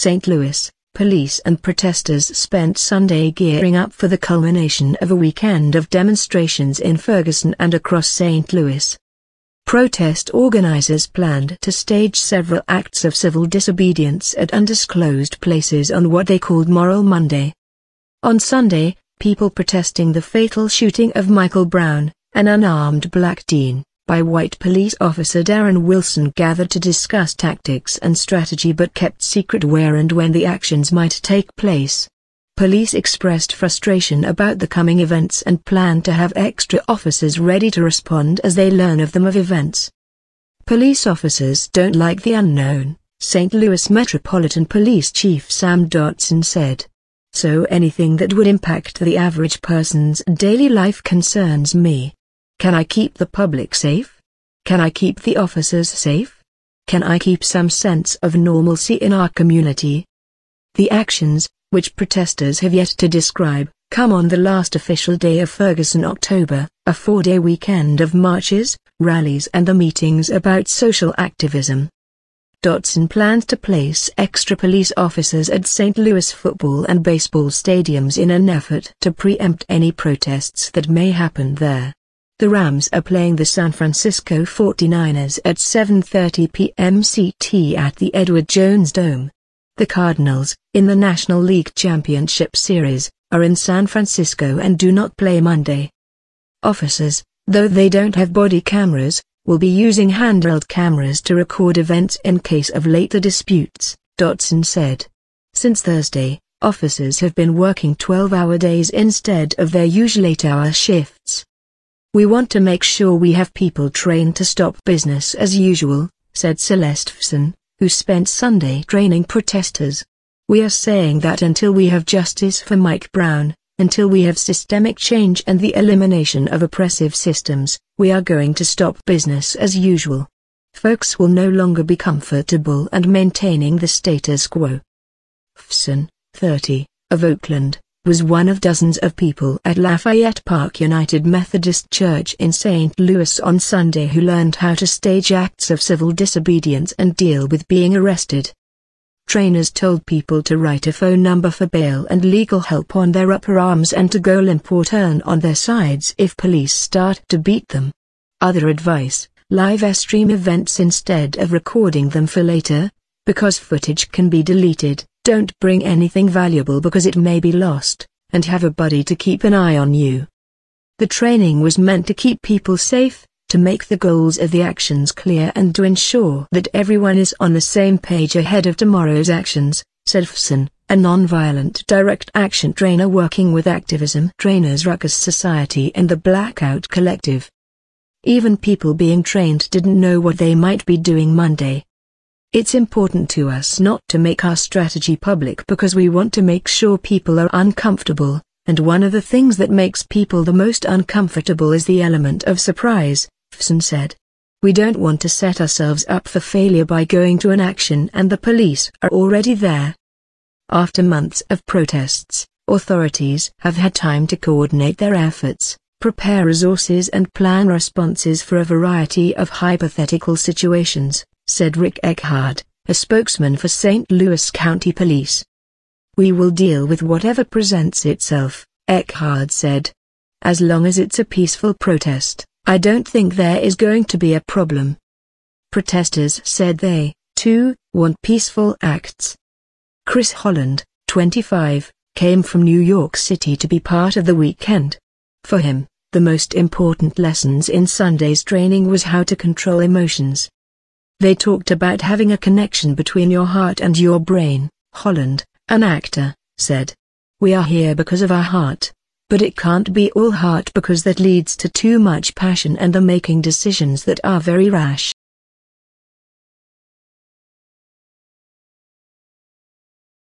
St. Louis, police and protesters spent Sunday gearing up for the culmination of a weekend of demonstrations in Ferguson and across St. Louis. Protest organizers planned to stage several acts of civil disobedience at undisclosed places on what they called Moral Monday. On Sunday, people protesting the fatal shooting of Michael Brown, an unarmed black teen, by white police officer Darren Wilson gathered to discuss tactics and strategy but kept secret where and when the actions might take place. Police expressed frustration about the coming events and planned to have extra officers ready to respond as they learn of events. Police officers don't like the unknown, St. Louis Metropolitan Police Chief Sam Dotson said. So anything that would impact the average person's daily life concerns me. Can I keep the public safe? Can I keep the officers safe? Can I keep some sense of normalcy in our community? The actions, which protesters have yet to describe, come on the last official day of Ferguson October, a 4-day weekend of marches, rallies and the meetings about social activism. Dotson plans to place extra police officers at St. Louis football and baseball stadiums in an effort to preempt any protests that may happen there. The Rams are playing the San Francisco 49ers at 7:30 p.m. CT at the Edward Jones Dome. The Cardinals, in the National League Championship Series, are in San Francisco and do not play Monday. Officers, though they don't have body cameras, will be using handheld cameras to record events in case of later disputes, Dotson said. Since Thursday, officers have been working 12-hour days instead of their usual 8-hour shifts. We want to make sure we have people trained to stop business as usual, said Celeste Ferguson, who spent Sunday training protesters. We are saying that until we have justice for Mike Brown, until we have systemic change and the elimination of oppressive systems, we are going to stop business as usual. Folks will no longer be comfortable and maintaining the status quo. Ferguson, 30, of Oakland, was one of dozens of people at Lafayette Park United Methodist Church in St. Louis on Sunday who learned how to stage acts of civil disobedience and deal with being arrested. Trainers told people to write a phone number for bail and legal help on their upper arms and to go limp or turn on their sides if police start to beat them. Other advice: live stream events instead of recording them for later, because footage can be deleted. Don't bring anything valuable because it may be lost, and have a buddy to keep an eye on you. The training was meant to keep people safe, to make the goals of the actions clear and to ensure that everyone is on the same page ahead of tomorrow's actions, said Ferguson, a non-violent direct action trainer working with activism trainers Ruckus Society and the Blackout Collective. Even people being trained didn't know what they might be doing Monday. It's important to us not to make our strategy public because we want to make sure people are uncomfortable, and one of the things that makes people the most uncomfortable is the element of surprise, Ferguson said. We don't want to set ourselves up for failure by going to an action and the police are already there. After months of protests, authorities have had time to coordinate their efforts, prepare resources and plan responses for a variety of hypothetical situations, said Rick Eckhard, a spokesman for St. Louis County Police. We will deal with whatever presents itself, Eckhard said. As long as it's a peaceful protest, I don't think there is going to be a problem. Protesters said they, too, want peaceful acts. Chris Holland, 25, came from New York City to be part of the weekend. For him, the most important lessons in Sunday's training was how to control emotions. They talked about having a connection between your heart and your brain, Holland, an actor, said. We are here because of our heart, but it can't be all heart because that leads to too much passion and the making decisions that are very rash.